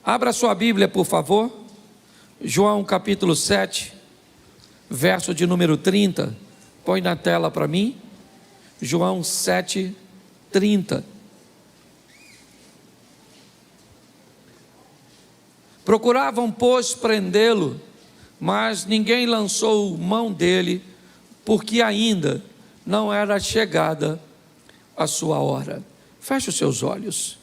Abra sua Bíblia, por favor. João capítulo 7, verso de número 30. Põe na tela para mim. João 7, 30. Procuravam, pois, prendê-lo, mas ninguém lançou mão dele, porque ainda não era chegada a sua hora. Feche os seus olhos.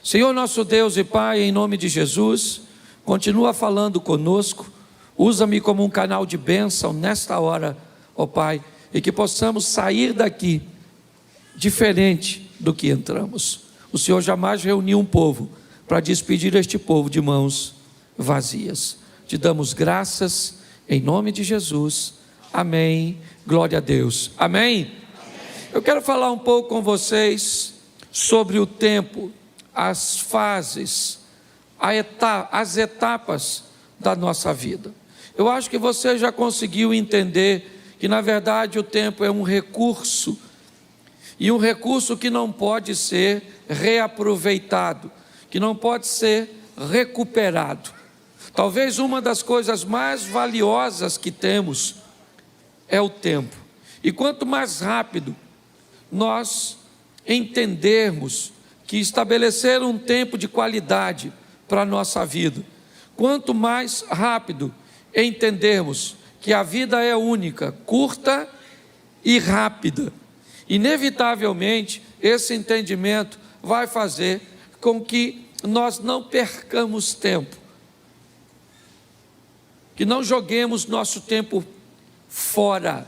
Senhor nosso Deus e Pai, em nome de Jesus, continua falando conosco, usa-me como um canal de bênção nesta hora, ó Pai, e que possamos sair daqui diferente do que entramos. O Senhor jamais reuniu um povo para despedir este povo de mãos vazias. Te damos graças em nome de Jesus, amém, glória a Deus, amém? Eu quero falar um pouco com vocês sobre o tempo, as fases, as etapas da nossa vida. Eu acho que você já conseguiu entender que na verdade o tempo é um recurso, e um recurso que não pode ser reaproveitado, que não pode ser recuperado. Talvez uma das coisas mais valiosas que temos é o tempo, e quanto mais rápido nós entendermos que estabelecer um tempo de qualidade para a nossa vida, quanto mais rápido entendermos que a vida é única, curta e rápida, inevitavelmente esse entendimento vai fazer com que nós não percamos tempo, que não joguemos nosso tempo fora.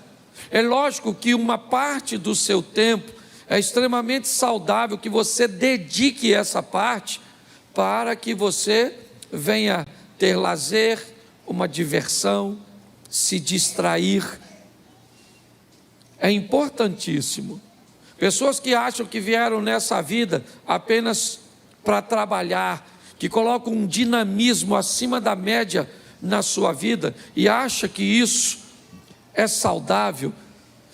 É lógico que uma parte do seu tempo é extremamente saudável que você dedique essa parte para que você venha ter lazer, uma diversão, se distrair. É importantíssimo. Pessoas que acham que vieram nessa vida apenas para trabalhar, que colocam um dinamismo acima da média na sua vida e acham que isso é saudável,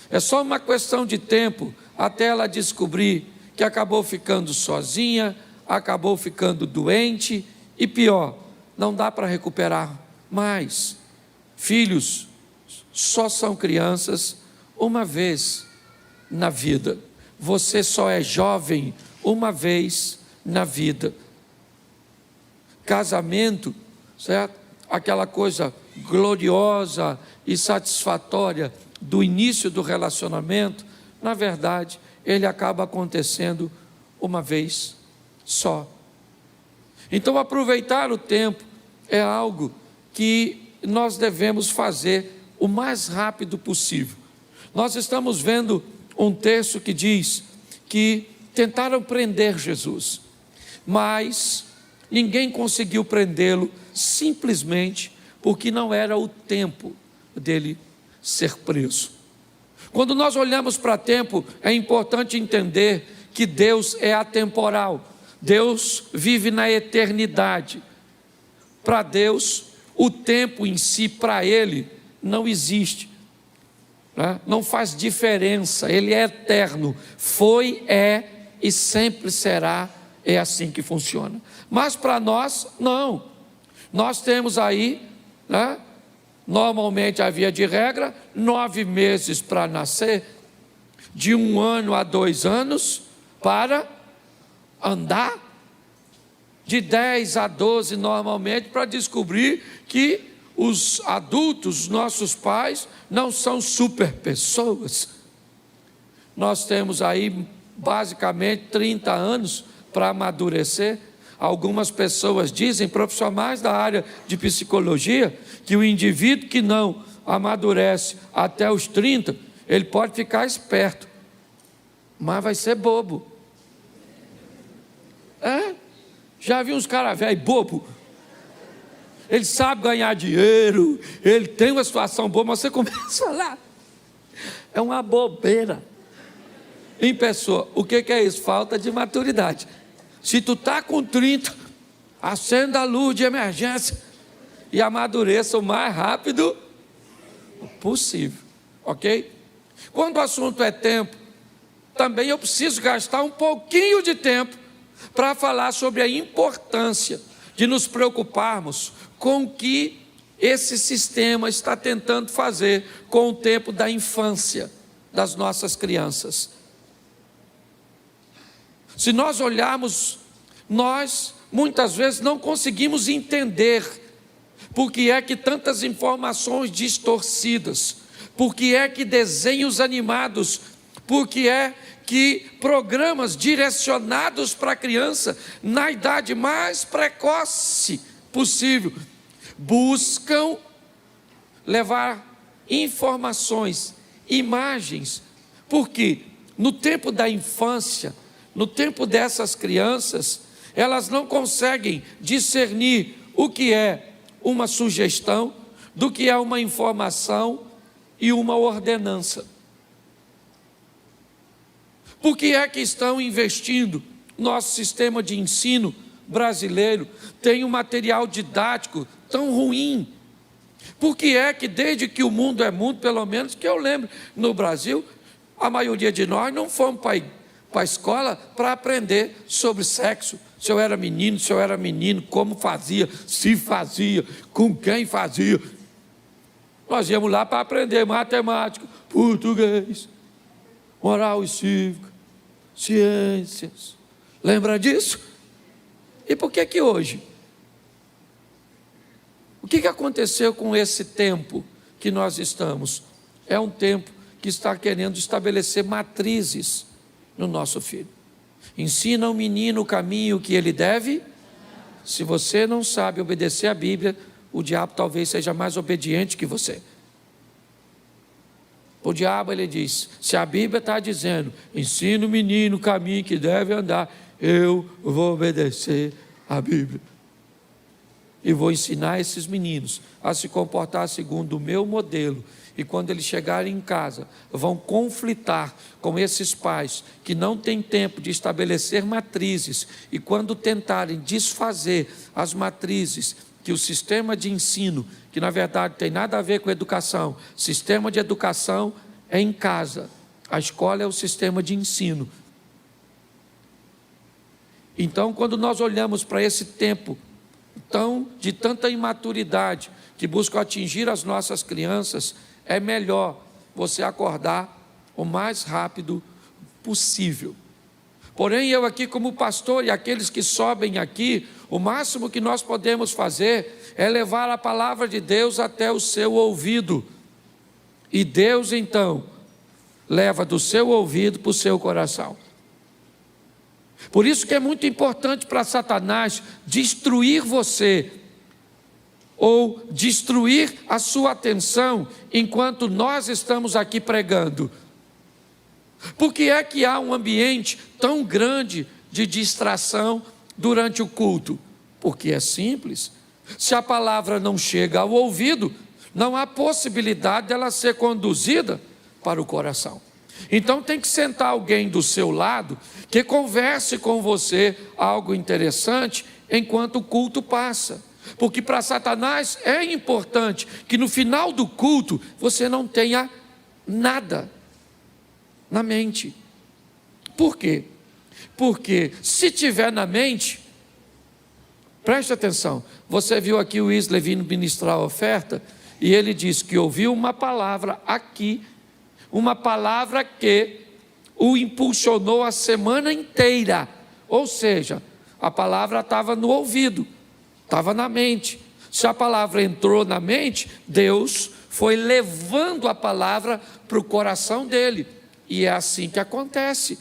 é só uma questão de tempo até ela descobrir que acabou ficando sozinha, acabou ficando doente e pior, não dá para recuperar mais. Filhos só são crianças uma vez na vida. Você só é jovem uma vez na vida. Casamento, certo? Aquela coisa gloriosa e satisfatória do início do relacionamento, na verdade, ele acaba acontecendo uma vez só. Então, aproveitar o tempo é algo que nós devemos fazer o mais rápido possível. Nós estamos vendo um texto que diz que tentaram prender Jesus, mas ninguém conseguiu prendê-lo, simplesmente porque não era o tempo dele ser preso. Quando nós olhamos para tempo, é importante entender que Deus é atemporal. Deus vive na eternidade. Para Deus, o tempo em si, para Ele, não existe, né? Não faz diferença, Ele é eterno. Foi, é e sempre será, é assim que funciona. Mas para nós, não. Nós temos aí, né? Normalmente havia de regra 9 meses para nascer, de 1 ano a 2 anos para andar, de 10 a 12 normalmente para descobrir que os adultos, os nossos pais, não são super pessoas. Nós temos aí basicamente 30 anos para amadurecer. Algumas pessoas dizem, profissionais da área de psicologia, que o indivíduo que não amadurece até os 30, ele pode ficar esperto, mas vai ser bobo. Já vi uns caras velhos bobo. Ele sabe ganhar dinheiro, ele tem uma situação boa, mas você começa a falar, é uma bobeira. Em pessoa, o que é isso? Falta de maturidade. Se tu está com 30, acenda a luz de emergência e amadureça o mais rápido possível, ok? Quando o assunto é tempo, também eu preciso gastar um pouquinho de tempo para falar sobre a importância de nos preocuparmos com o que esse sistema está tentando fazer com o tempo da infância das nossas crianças. Se nós olharmos, nós muitas vezes não conseguimos entender por que é que tantas informações distorcidas, por que é que desenhos animados, por que é que programas direcionados para a criança na idade mais precoce possível buscam levar informações, imagens, porque no tempo da infância, no tempo dessas crianças, elas não conseguem discernir o que é uma sugestão, do que é uma informação e uma ordenança. Por que é que estão investindo? Nosso sistema de ensino brasileiro tem um material didático tão ruim. Por que é que desde que o mundo é mundo, pelo menos que eu lembro, no Brasil, a maioria de nós não fomos para a escola para aprender sobre sexo, se eu era menino, como fazia, se fazia, com quem fazia. Nós íamos lá para aprender matemática, português, moral e cívica, ciências. Lembra disso? E por que que hoje? O que aconteceu com esse tempo que nós estamos? É um tempo que está querendo estabelecer matrizes no nosso filho. Ensina ao menino o caminho que ele deve. Se você não sabe obedecer a Bíblia, o diabo talvez seja mais obediente que você. O diabo, ele diz, se a Bíblia está dizendo, ensina o menino o caminho que deve andar, eu vou obedecer a Bíblia. E vou ensinar esses meninos a se comportar segundo o meu modelo. E quando eles chegarem em casa, vão conflitar com esses pais que não têm tempo de estabelecer matrizes. E quando tentarem desfazer as matrizes, que o sistema de ensino, que na verdade tem nada a ver com educação, sistema de educação é em casa, a escola é o sistema de ensino. Então, quando nós olhamos para esse tempo de tanta imaturidade que busca atingir as nossas crianças, é melhor você acordar o mais rápido possível. Porém, eu aqui como pastor e aqueles que sobem aqui, o máximo que nós podemos fazer é levar a palavra de Deus até o seu ouvido. E Deus então leva do seu ouvido para o seu coração. Por isso que é muito importante para Satanás destruir você, ou destruir a sua atenção enquanto nós estamos aqui pregando. Por que é que há um ambiente tão grande de distração durante o culto? Porque é simples. Se a palavra não chega ao ouvido, não há possibilidade dela ser conduzida para o coração. Então tem que sentar alguém do seu lado que converse com você algo interessante enquanto o culto passa. Porque para Satanás é importante que no final do culto você não tenha nada na mente. Por quê? Porque se tiver na mente, preste atenção, você viu aqui o Wesley vindo ministrar a oferta, e ele disse que ouviu uma palavra aqui, uma palavra que o impulsionou a semana inteira, ou seja, a palavra estava no ouvido, estava na mente. Se a palavra entrou na mente, Deus foi levando a palavra para o coração dele, e é assim que acontece.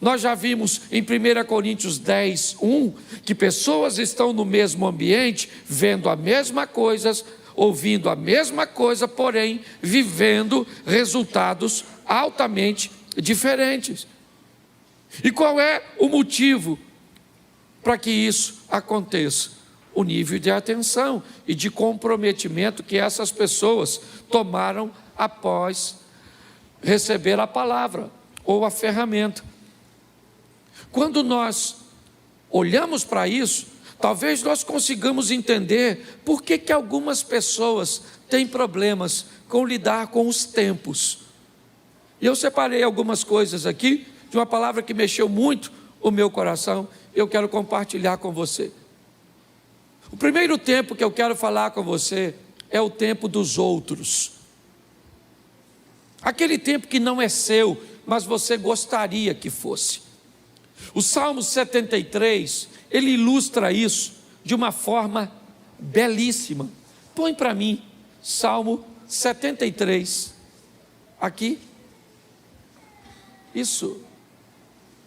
Nós já vimos em 1 Coríntios 10, 1, que pessoas estão no mesmo ambiente, vendo a mesma coisa, ouvindo a mesma coisa, porém vivendo resultados altamente diferentes. E qual é o motivo para que isso aconteça? O nível de atenção e de comprometimento que essas pessoas tomaram após receber a palavra ou a ferramenta. Quando nós olhamos para isso, talvez nós consigamos entender por que algumas pessoas têm problemas com lidar com os tempos. E eu separei algumas coisas aqui, de uma palavra que mexeu muito o meu coração, eu quero compartilhar com você. O primeiro tempo que eu quero falar com você é o tempo dos outros. Aquele tempo que não é seu, mas você gostaria que fosse. O Salmo 73, ele ilustra isso de uma forma belíssima. Põe para mim, Salmo 73, aqui. Isso.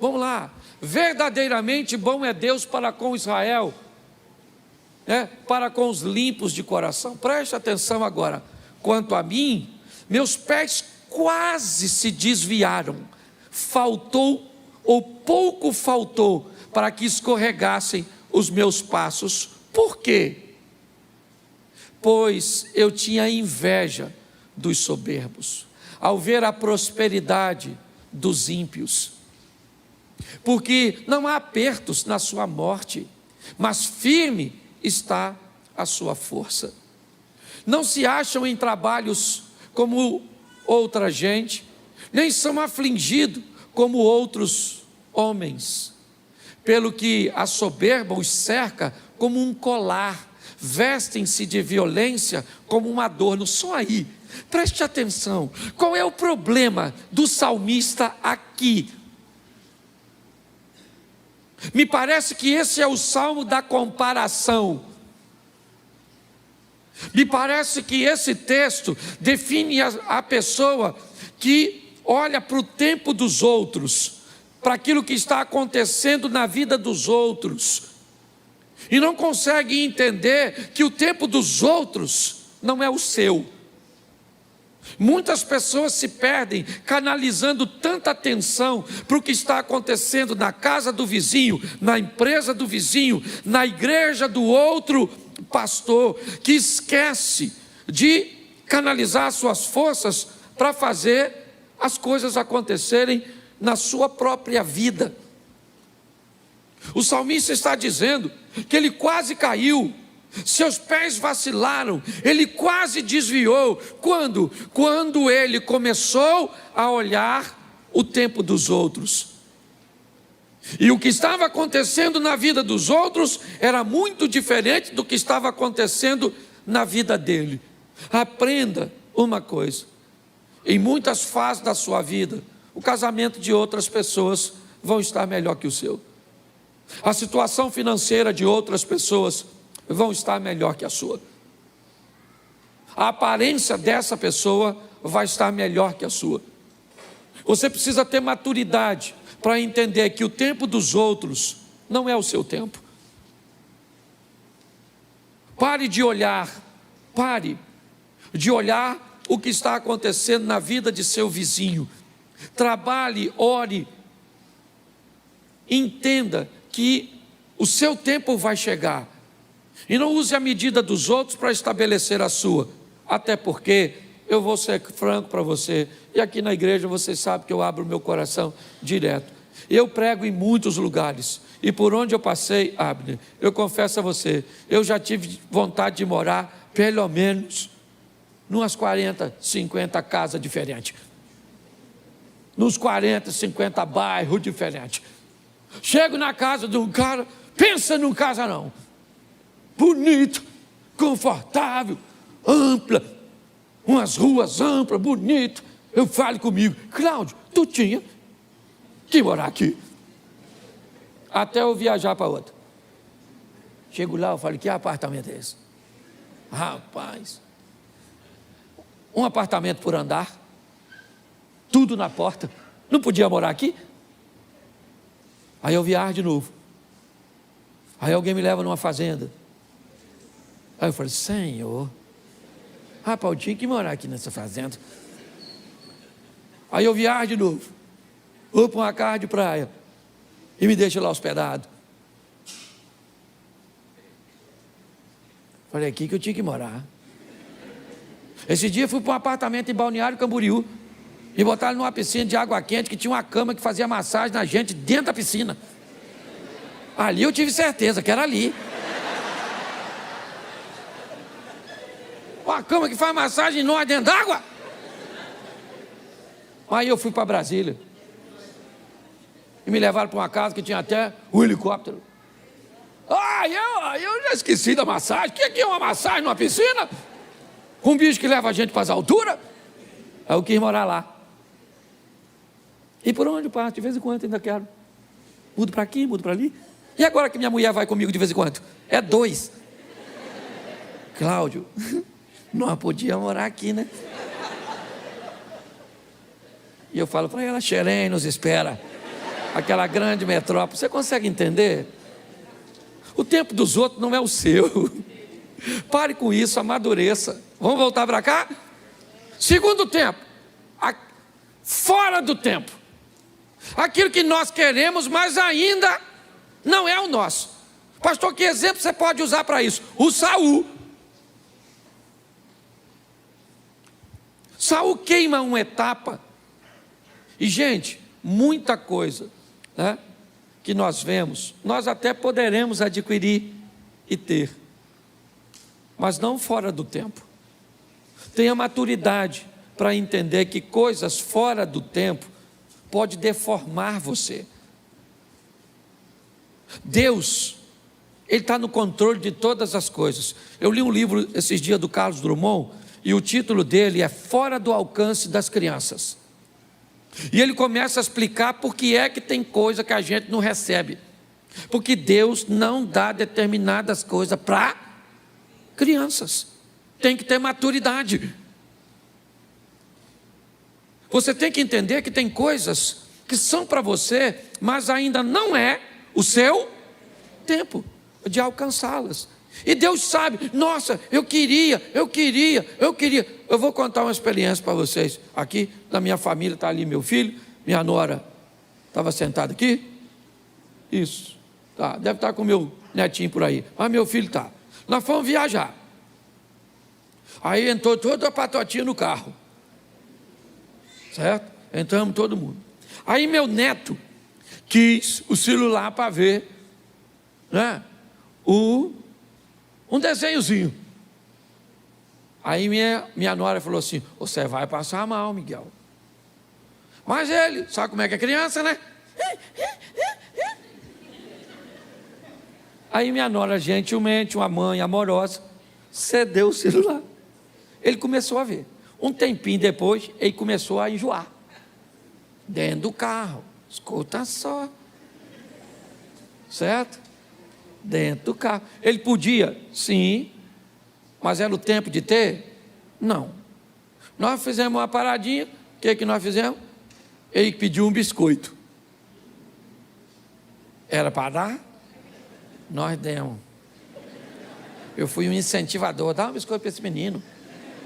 Vamos lá. Verdadeiramente bom é Deus para com Israel, para com os limpos de coração. Preste atenção agora. Quanto a mim, meus pés quase se desviaram. Faltou ou pouco faltou para que escorregassem os meus passos. Por quê? Pois eu tinha inveja dos soberbos, ao ver a prosperidade dos ímpios. Porque não há apertos na sua morte, mas firme está a sua força. Não se acham em trabalhos como outra gente, nem são afligidos como outros homens. Pelo que a soberba os cerca como um colar, vestem-se de violência como um adorno. Só aí, preste atenção, qual é o problema do salmista aqui? Me parece que esse é o salmo da comparação. Me parece que esse texto define a pessoa que olha para o tempo dos outros, para aquilo que está acontecendo na vida dos outros, e não consegue entender que o tempo dos outros não é o seu. Muitas pessoas se perdem canalizando tanta atenção para o que está acontecendo na casa do vizinho, na empresa do vizinho, na igreja do outro pastor, que esquece de canalizar suas forças para fazer as coisas acontecerem na sua própria vida. O salmista está dizendo que ele quase caiu, seus pés vacilaram, ele quase desviou. Quando ele começou a olhar o tempo dos outros. E o que estava acontecendo na vida dos outros era muito diferente do que estava acontecendo na vida dele. Aprenda uma coisa: em muitas fases da sua vida, o casamento de outras pessoas vão estar melhor que o seu. A situação financeira de outras pessoas vão estar melhor que a sua. A aparência dessa pessoa vai estar melhor que a sua. Você precisa ter maturidade para entender que o tempo dos outros não é o seu tempo. Pare de olhar o que está acontecendo na vida de seu vizinho. Trabalhe, ore, entenda que o seu tempo vai chegar. E não use a medida dos outros para estabelecer a sua. Até porque, eu vou ser franco para você, e aqui na igreja você sabe que eu abro o meu coração direto. Eu prego em muitos lugares, e por onde eu passei, Abner, eu confesso a você, eu já tive vontade de morar, pelo menos, numas 40, 50 casas diferentes. Nos 40, 50 bairros diferentes. Chego na casa de um cara, pensa num casarão. Bonito, confortável, ampla, umas ruas amplas, bonito. Eu falo comigo: Cláudio, tu tinha que morar aqui. Até eu viajar para outra. Chego lá, eu falo: que apartamento é esse? Rapaz, um apartamento por andar, tudo na porta. Não podia morar aqui? Aí eu viajo de novo. Aí alguém me leva numa fazenda. Aí eu falei: Senhor, rapaz, eu tinha que morar aqui nessa fazenda. Aí eu viajo de novo. Vou para uma casa de praia e me deixa lá hospedado. Falei: aqui que eu tinha que morar. Esse dia eu fui para um apartamento em Balneário Camboriú e botaram numa piscina de água quente que tinha uma cama que fazia massagem na gente dentro da piscina. Ali eu tive certeza que era ali. Uma cama que faz massagem em nós dentro d'água. Aí eu fui para Brasília. e me levaram para uma casa que tinha até um helicóptero. Eu já esqueci da massagem. O que é uma massagem numa piscina? Com um bicho que leva a gente para as alturas? Aí eu quis morar lá. E por onde eu passo? De vez em quando ainda quero. Mudo para aqui, mudo para ali. E agora que minha mulher vai comigo de vez em quando? É 2. Cláudio, não podia morar aqui, né? E eu falo para ela, Xerém nos espera. Aquela grande metrópole. Você consegue entender? O tempo dos outros não é o seu. Pare com isso, amadureça. Vamos voltar para cá? Segundo tempo. Fora do tempo. Aquilo que nós queremos, mas ainda não é o nosso. Pastor, que exemplo você pode usar para isso? O Saul. Saul queima uma etapa. E, gente, muita coisa, né, que nós vemos, nós até poderemos adquirir e ter, mas não fora do tempo. Tenha maturidade para entender que coisas fora do tempo pode deformar você. Deus, Ele está no controle de todas as coisas. Eu li um livro esses dias do Carlos Drummond, e o título dele é Fora do Alcance das Crianças. E ele começa a explicar por que é que tem coisa que a gente não recebe. Porque Deus não dá determinadas coisas para crianças. Tem que ter maturidade. Você tem que entender que tem coisas que são para você, mas ainda não é o seu tempo de alcançá-las. E Deus sabe, nossa, eu queria. Eu vou contar uma experiência para vocês. Aqui, na minha família, está ali meu filho, minha nora estava sentada aqui. Isso, tá, deve estar com meu netinho por aí. Mas meu filho está. Nós fomos viajar. Aí entrou toda a patotinha no carro. Certo? Entramos todo mundo. Aí meu neto quis o celular para ver, né, um desenhozinho. Aí minha nora falou assim, você vai passar mal, Miguel. Mas ele, sabe como é que é criança, né? Aí minha nora, gentilmente, uma mãe amorosa, cedeu o celular. Ele começou a ver. Um tempinho depois, ele começou a enjoar. Dentro do carro, escuta só. Certo? Dentro do carro. Ele podia? Sim. Mas era o tempo de ter? Não. Nós fizemos uma paradinha. O que nós fizemos? Ele pediu um biscoito. Era para dar? Nós demos. Eu fui um incentivador. Dá um biscoito para esse menino.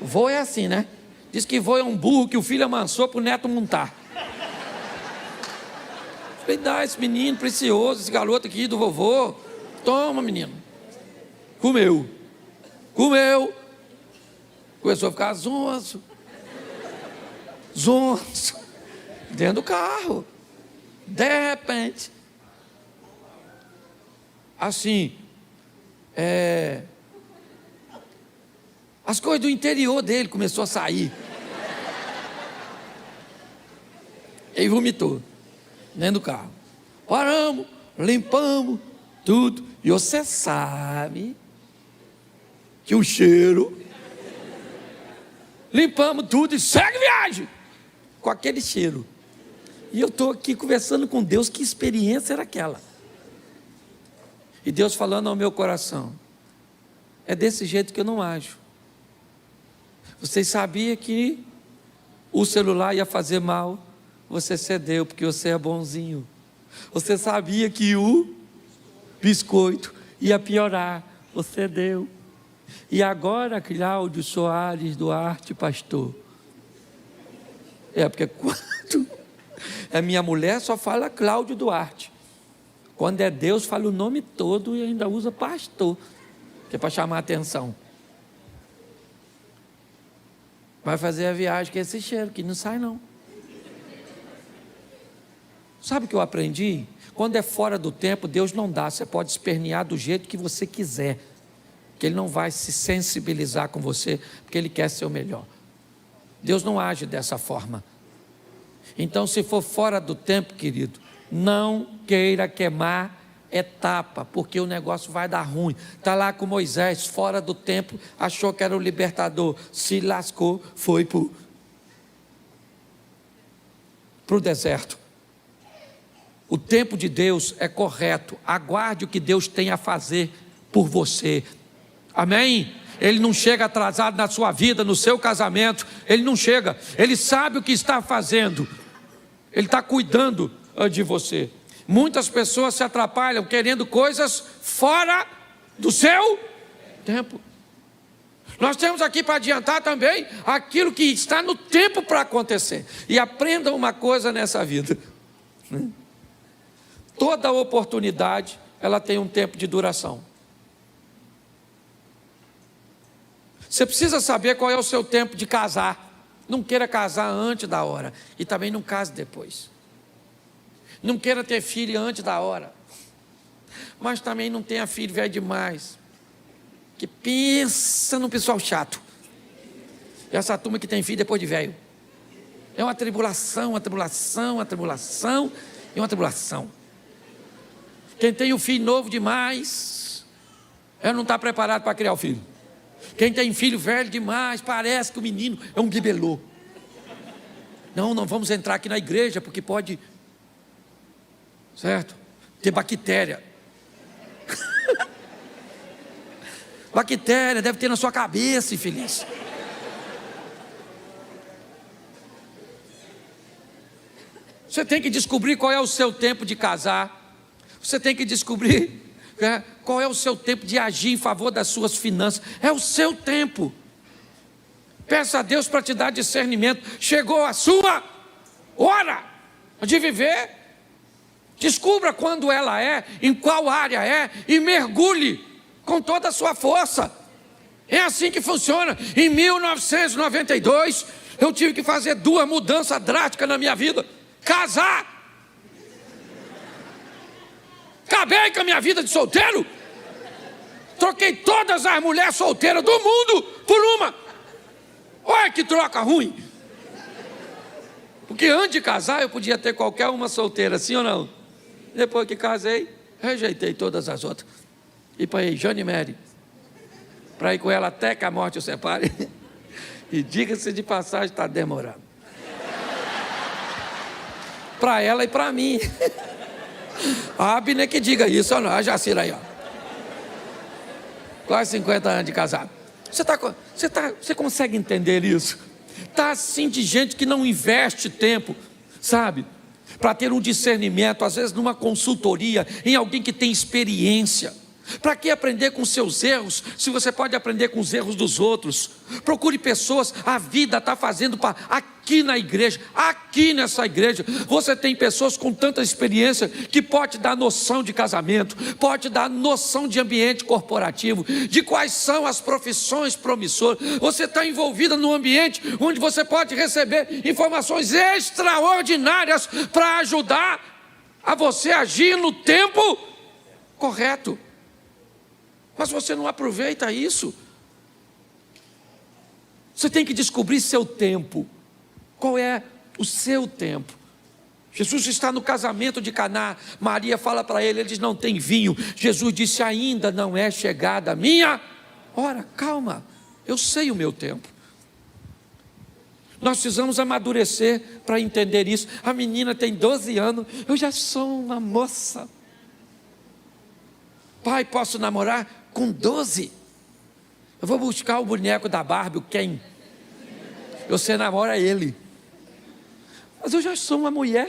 Vô é assim, né? Diz que vô é um burro que o filho amansou para o neto montar. Falei, dá esse menino precioso, esse garoto aqui do vovô. Toma, menino. Comeu. Começou a ficar zonzo. Dentro do carro. De repente. Assim. As coisas do interior dele começou a sair. Ele vomitou. Dentro do carro. Paramos, limpamos, tudo. E você sabe que o cheiro. Limpamos tudo e segue viagem. Com aquele cheiro. E eu estou aqui conversando com Deus, que experiência era aquela? E Deus falando ao meu coração, é desse jeito que eu não ajo. Vocês sabiam que o celular ia fazer mal? Você cedeu, porque você é bonzinho. Você sabia que o biscoito ia piorar? Você deu. E agora, Cláudio Soares Duarte, pastor. Porque quando é minha mulher, só fala Cláudio Duarte. Quando é Deus, fala o nome todo e ainda usa pastor, que é para chamar a atenção. Vai fazer a viagem com esse cheiro, que não sai não. Sabe o que eu aprendi? Quando é fora do tempo, Deus não dá. Você pode espernear do jeito que você quiser, que Ele não vai se sensibilizar com você, porque Ele quer ser o melhor. Deus não age dessa forma. Então, se for fora do tempo, querido, Não queira queimar etapa, porque o negócio vai dar ruim. Está lá com Moisés, fora do templo, achou que era o libertador, se lascou, foi para o deserto. O tempo de Deus é correto, aguarde o que Deus tem a fazer por você, amém? Ele não chega atrasado na sua vida, no seu casamento, ele não chega, ele sabe o que está fazendo, ele está cuidando de você. Muitas pessoas se atrapalham querendo coisas fora do seu tempo. Nós temos aqui para adiantar também aquilo que está no tempo para acontecer. E aprenda uma coisa nessa vida: toda oportunidade, ela tem um tempo de duração. Você precisa saber qual é o seu tempo de casar. Não queira casar antes da hora, e também não case depois. Não queira ter filho antes da hora, mas também não tenha filho velho demais, que pensa no pessoal chato. E essa turma que tem filho depois de velho, é uma tribulação, uma tribulação, uma tribulação e uma tribulação. Quem tem um filho novo demais, não está preparado para criar o filho. Quem tem filho velho demais, parece que o menino é um bibelô. Não vamos entrar aqui na igreja, porque pode, certo, ter bactéria. Bactéria deve ter na sua cabeça, infeliz. Você tem que descobrir qual é o seu tempo de casar. Você tem que descobrir qual é o seu tempo de agir em favor das suas finanças. É o seu tempo. Peça a Deus para te dar discernimento. Chegou a sua hora de viver. Descubra quando ela é, em qual área é, e mergulhe com toda a sua força. É assim que funciona. Em 1992, eu tive que fazer 2 mudanças drásticas na minha vida: casar. Acabei com a minha vida de solteiro. Troquei todas as mulheres solteiras do mundo por uma. Olha que troca ruim. Porque antes de casar eu podia ter qualquer uma solteira, sim ou não? Depois que casei, rejeitei todas as outras. E para ir Jane Mary, para ir com ela até que a morte o separe. E diga-se de passagem, está demorando. Para ela e para mim. A Abner que diga isso, ou não, a Jacira aí, ó. Quase 50 anos de casado. Você consegue entender isso? Está assim de gente que não investe tempo, sabe? Para ter um discernimento, às vezes numa consultoria, em alguém que tem experiência. Para que aprender com seus erros, se você pode aprender com os erros dos outros? Procure pessoas, a vida está fazendo aqui na igreja, aqui nessa igreja, você tem pessoas com tanta experiência, que pode dar noção de casamento, pode dar noção de ambiente corporativo, de quais são as profissões promissoras. Você está envolvida num ambiente, onde você pode receber informações extraordinárias, para ajudar a você agir no tempo correto. Mas você não aproveita isso. Você tem que descobrir seu tempo. Qual é o seu tempo? Jesus está no casamento de Caná. Maria fala para ele, eles não têm vinho. Jesus disse, ainda não é chegada a minha hora. Calma, eu sei o meu tempo. Nós precisamos amadurecer para entender isso. A menina tem 12 anos, eu já sou uma moça. Pai, posso namorar? Com 12, eu vou buscar o boneco da Barbie, o Ken. Você namora ele. Mas eu já sou uma mulher.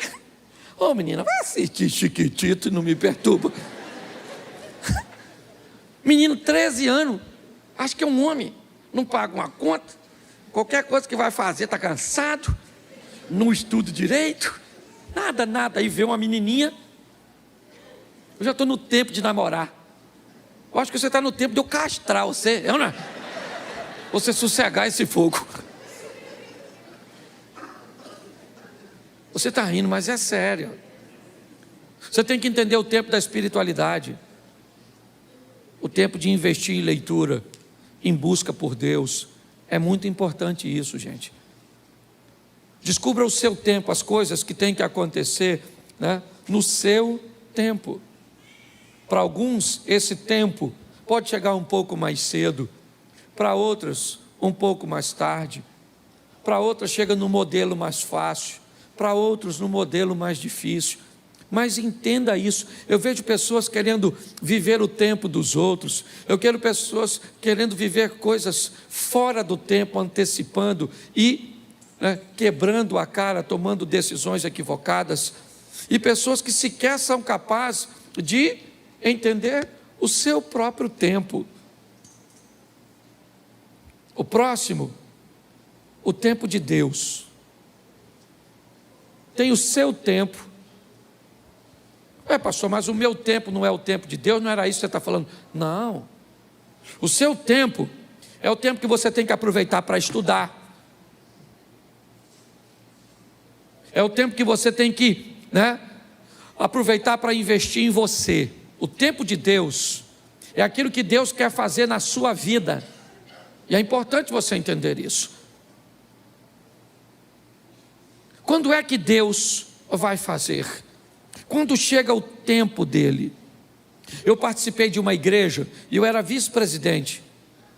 Ô menina, vai assistir Chiquitito e não me perturba. Menino, 13 anos, acho que é um homem, não paga uma conta, qualquer coisa que vai fazer está cansado, não estuda direito, nada, aí vê uma menininha. Eu já estou no tempo de namorar. Eu acho que você está no tempo de eu castrar você, não é? Você sossegar esse fogo. Você está rindo, mas é sério. Você tem que entender o tempo da espiritualidade, o tempo de investir em leitura, em busca por Deus. É muito importante isso, gente. Descubra o seu tempo, as coisas que têm que acontecer, né? no seu tempo. Para alguns, esse tempo pode chegar um pouco mais cedo, para outros, um pouco mais tarde, para outros chega no modelo mais fácil, para outros no modelo mais difícil. Mas entenda isso, eu vejo pessoas querendo viver o tempo dos outros, eu quero pessoas querendo viver coisas fora do tempo, antecipando e quebrando a cara, tomando decisões equivocadas, e pessoas que sequer são capazes de entender o seu próprio tempo. O próximo, o tempo de Deus, tem o seu tempo. Pastor, mas o meu tempo não é o tempo de Deus? Não era isso que você está falando? Não, o seu tempo é o tempo que você tem que aproveitar para estudar, é o tempo que você tem que aproveitar para investir em você. O tempo de Deus é aquilo que Deus quer fazer na sua vida, e é importante você entender isso. Quando é que Deus vai fazer? Quando chega o tempo dele. Eu participei de uma igreja e eu era vice-presidente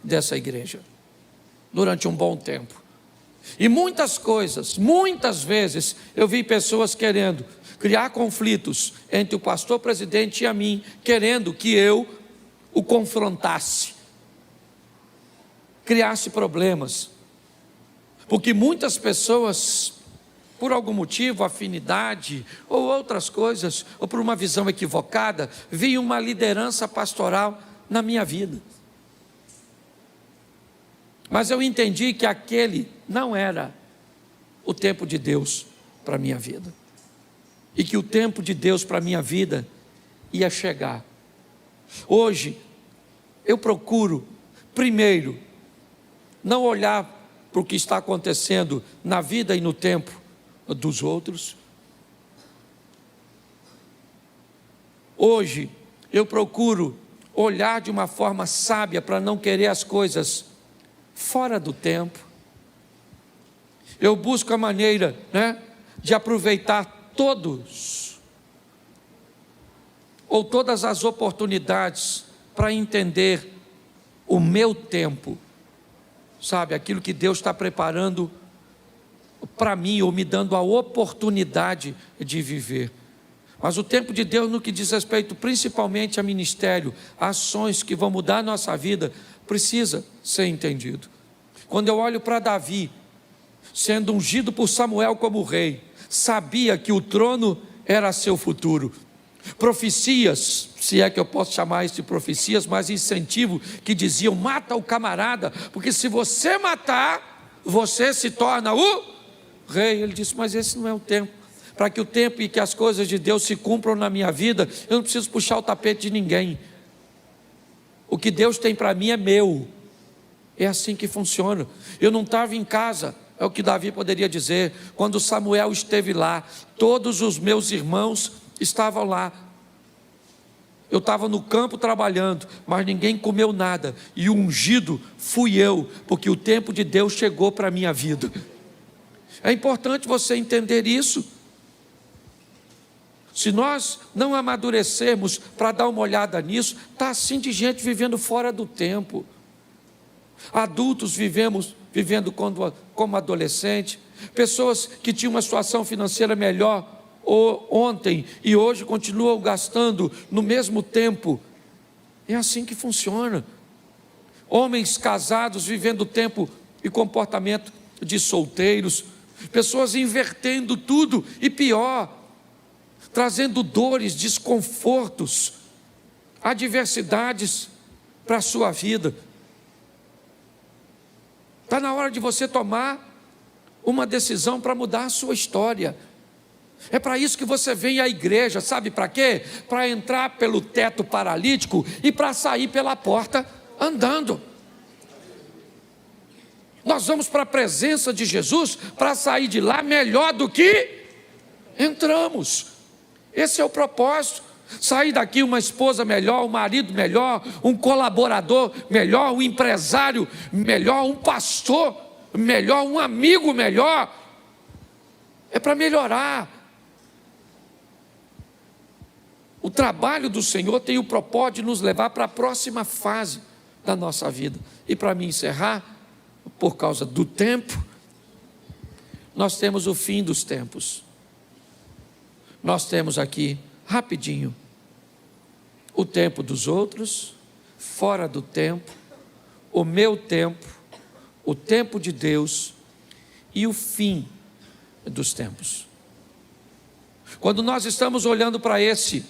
dessa igreja durante um bom tempo. E muitas vezes eu vi pessoas querendo criar conflitos entre o pastor presidente e a mim, querendo que eu o confrontasse, criasse problemas, porque muitas pessoas, por algum motivo, afinidade ou outras coisas, ou por uma visão equivocada, viam uma liderança pastoral na minha vida. Mas eu entendi que aquele não era o tempo de Deus para a minha vida, e que o tempo de Deus para a minha vida ia chegar. Hoje, eu procuro, primeiro, não olhar para o que está acontecendo na vida e no tempo dos outros. Hoje, eu procuro olhar de uma forma sábia para não querer as coisas fora do tempo. Eu busco a maneira, de aproveitar todas as oportunidades para entender o meu tempo, sabe, aquilo que Deus está preparando para mim, ou me dando a oportunidade de viver. Mas o tempo de Deus, no que diz respeito principalmente a ministério, a ações que vão mudar a nossa vida, precisa ser entendido. Quando eu olho para Davi, sendo ungido por Samuel como rei, sabia que o trono era seu futuro. Profecias, se é que eu posso chamar isso de profecias, mas incentivo, que diziam: mata o camarada, porque se você matar, você se torna o rei. Ele disse: mas esse não é o tempo. Para que o tempo e que as coisas de Deus se cumpram na minha vida, eu não preciso puxar o tapete de ninguém. O que Deus tem para mim é meu. É assim que funciona. Eu não estava em casa, é o que Davi poderia dizer, quando Samuel esteve lá, todos os meus irmãos estavam lá. Eu estava no campo trabalhando, mas ninguém comeu nada, e o ungido fui eu, porque o tempo de Deus chegou para a minha vida. É importante você entender isso. Se nós não amadurecermos para dar uma olhada nisso, está assim de gente vivendo fora do tempo. Adultos vivendo como adolescente, pessoas que tinham uma situação financeira melhor ontem e hoje continuam gastando no mesmo tempo. É assim que funciona. Homens casados vivendo tempo e comportamento de solteiros, pessoas invertendo tudo e pior, trazendo dores, desconfortos, adversidades para a sua vida. Está na hora de você tomar uma decisão para mudar a sua história. É para isso que você vem à igreja, sabe para quê? Para entrar pelo teto paralítico e para sair pela porta andando. Nós vamos para a presença de Jesus para sair de lá melhor do que entramos. Esse é o propósito. Sair daqui uma esposa melhor, um marido melhor, um colaborador melhor, um empresário melhor, um pastor melhor, um amigo melhor. É para melhorar. O trabalho do Senhor tem o propósito de nos levar para a próxima fase da nossa vida. E para me encerrar, por causa do tempo, nós temos o fim dos tempos. Nós temos aqui, rapidinho, o tempo dos outros, fora do tempo, o meu tempo, o tempo de Deus e o fim dos tempos. Quando nós estamos olhando para esse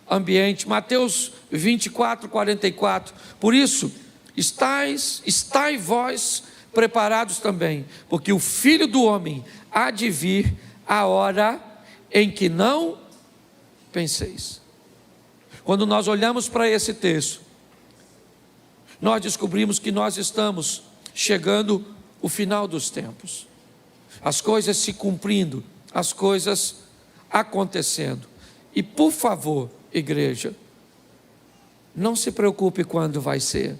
ambiente, Mateus 24, 44, por isso, estai vós preparados também, porque o Filho do Homem há de vir a hora em que não penseis. Quando nós olhamos para esse texto, nós descobrimos que nós estamos chegando ao final dos tempos. As coisas se cumprindo, as coisas acontecendo. E por favor, igreja, não se preocupe quando vai ser.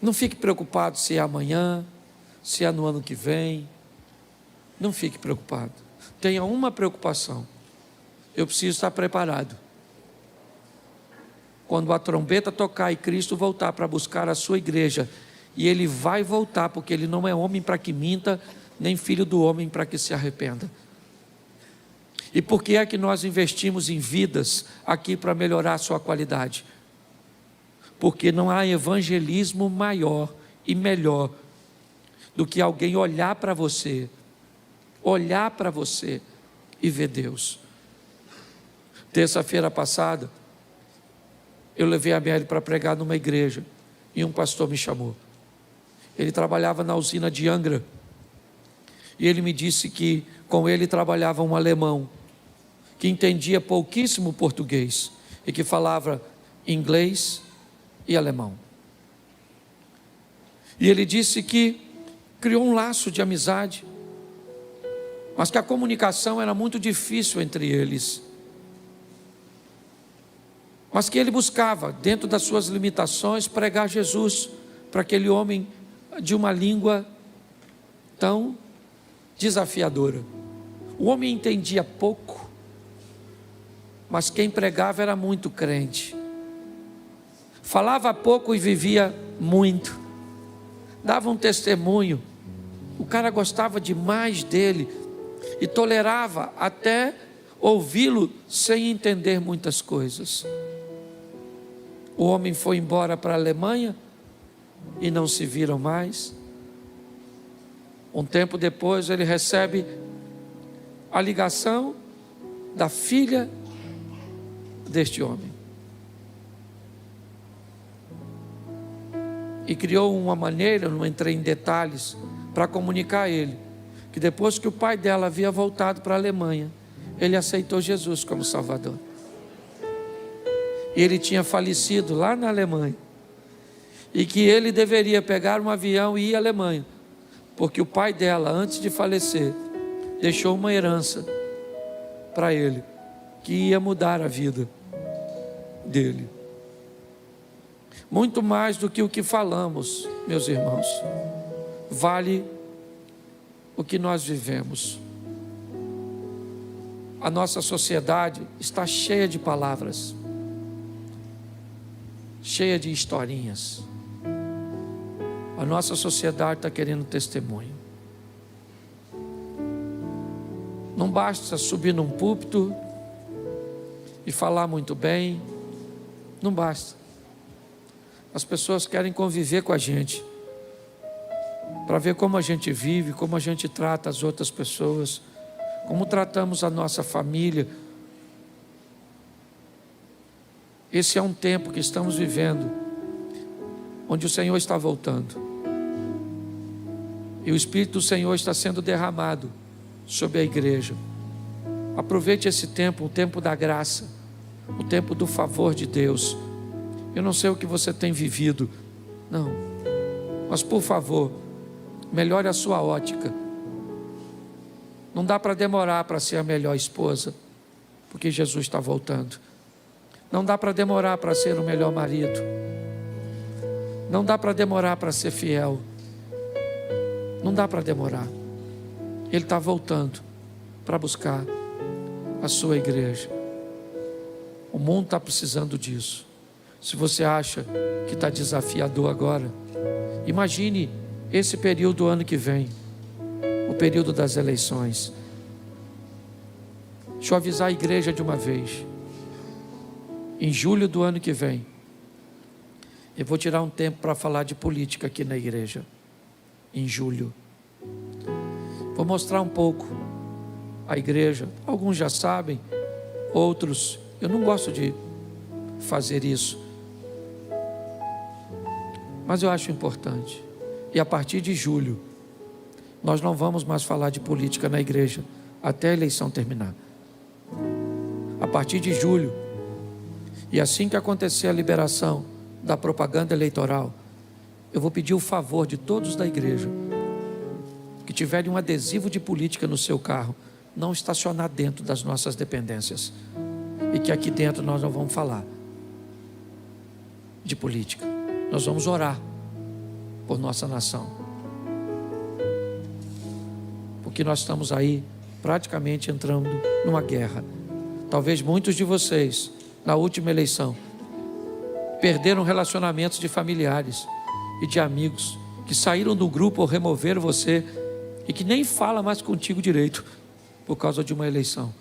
Não fique preocupado se é amanhã, se é no ano que vem. Não fique preocupado. Tenha uma preocupação: eu preciso estar preparado. Quando a trombeta tocar e Cristo voltar para buscar a sua igreja, e Ele vai voltar, porque Ele não é homem para que minta, nem filho do homem para que se arrependa. E por que é que nós investimos em vidas aqui para melhorar a sua qualidade? Porque não há evangelismo maior e melhor do que alguém olhar para você e ver Deus. Terça-feira passada, eu levei a Mary para pregar numa igreja e um pastor me chamou. Ele trabalhava na usina de Angra e ele me disse que com ele trabalhava um alemão que entendia pouquíssimo português e que falava inglês e alemão. E ele disse que criou um laço de amizade, mas que a comunicação era muito difícil entre eles. Mas que ele buscava, dentro das suas limitações, pregar Jesus para aquele homem de uma língua tão desafiadora. O homem entendia pouco, mas quem pregava era muito crente. Falava pouco e vivia muito. Dava um testemunho. O cara gostava demais dele e tolerava até ouvi-lo sem entender muitas coisas. O homem foi embora para a Alemanha e não se viram mais. Um tempo depois ele recebe a ligação da filha deste homem. E criou uma maneira, não entrei em detalhes, para comunicar a ele, que depois que o pai dela havia voltado para a Alemanha, ele aceitou Jesus como Salvador. E ele tinha falecido lá na Alemanha. E que ele deveria pegar um avião e ir à Alemanha, porque o pai dela, antes de falecer, deixou uma herança para ele, que ia mudar a vida dele. Muito mais do que o que falamos, meus irmãos, vale o que nós vivemos. A nossa sociedade está cheia de palavras, cheia de historinhas. A nossa sociedade está querendo testemunho. Não basta subir num púlpito e falar muito bem, não basta. As pessoas querem conviver com a gente, para ver como a gente vive, como a gente trata as outras pessoas, como tratamos a nossa família. Esse é um tempo que estamos vivendo, onde o Senhor está voltando, e o Espírito do Senhor está sendo derramado sobre a igreja. Aproveite esse tempo, o tempo da graça, o tempo do favor de Deus. Eu não sei o que você tem vivido, não, mas por favor, melhore a sua ótica. Não dá para demorar para ser a melhor esposa, porque Jesus está voltando. Não dá para demorar para ser o melhor marido. Não dá para demorar para ser fiel. Não dá para demorar. Ele está voltando para buscar a sua igreja. O mundo está precisando disso. Se você acha que está desafiador agora, imagine esse período do ano que vem, o período das eleições. Deixa eu avisar a igreja de uma vez. Em julho do ano que vem, eu vou tirar um tempo para falar de política aqui na igreja. Em julho. Vou mostrar um pouco a igreja. Alguns já sabem, outros, eu não gosto de fazer isso, mas eu acho importante. E a partir de julho, nós não vamos mais falar de política na igreja, até a eleição terminar. A partir de julho, e assim que acontecer a liberação da propaganda eleitoral, eu vou pedir o favor de todos da igreja que tiverem um adesivo de política no seu carro, não estacionar dentro das nossas dependências, e que aqui dentro nós não vamos falar de política. Nós vamos orar por nossa nação, porque nós estamos aí praticamente entrando numa guerra. Talvez muitos de vocês, na última eleição, perderam relacionamentos de familiares e de amigos que saíram do grupo ou removeram você e que nem fala mais contigo direito por causa de uma eleição.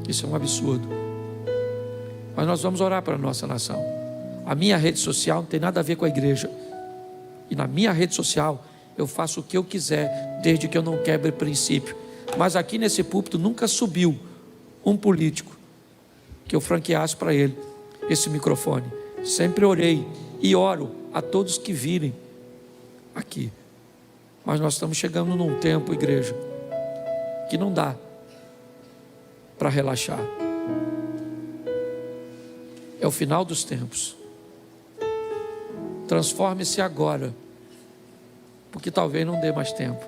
Isso é um absurdo. Mas nós vamos orar para a nossa nação. A minha rede social não tem nada a ver com a igreja. E na minha rede social eu faço o que eu quiser, desde que eu não quebre princípio. Mas aqui nesse púlpito nunca subiu um político que eu franqueasse para ele esse microfone. Sempre orei e oro a todos que virem aqui. Mas nós estamos chegando num tempo, igreja, que não dá para relaxar. É o final dos tempos. Transforme-se agora, porque talvez não dê mais tempo.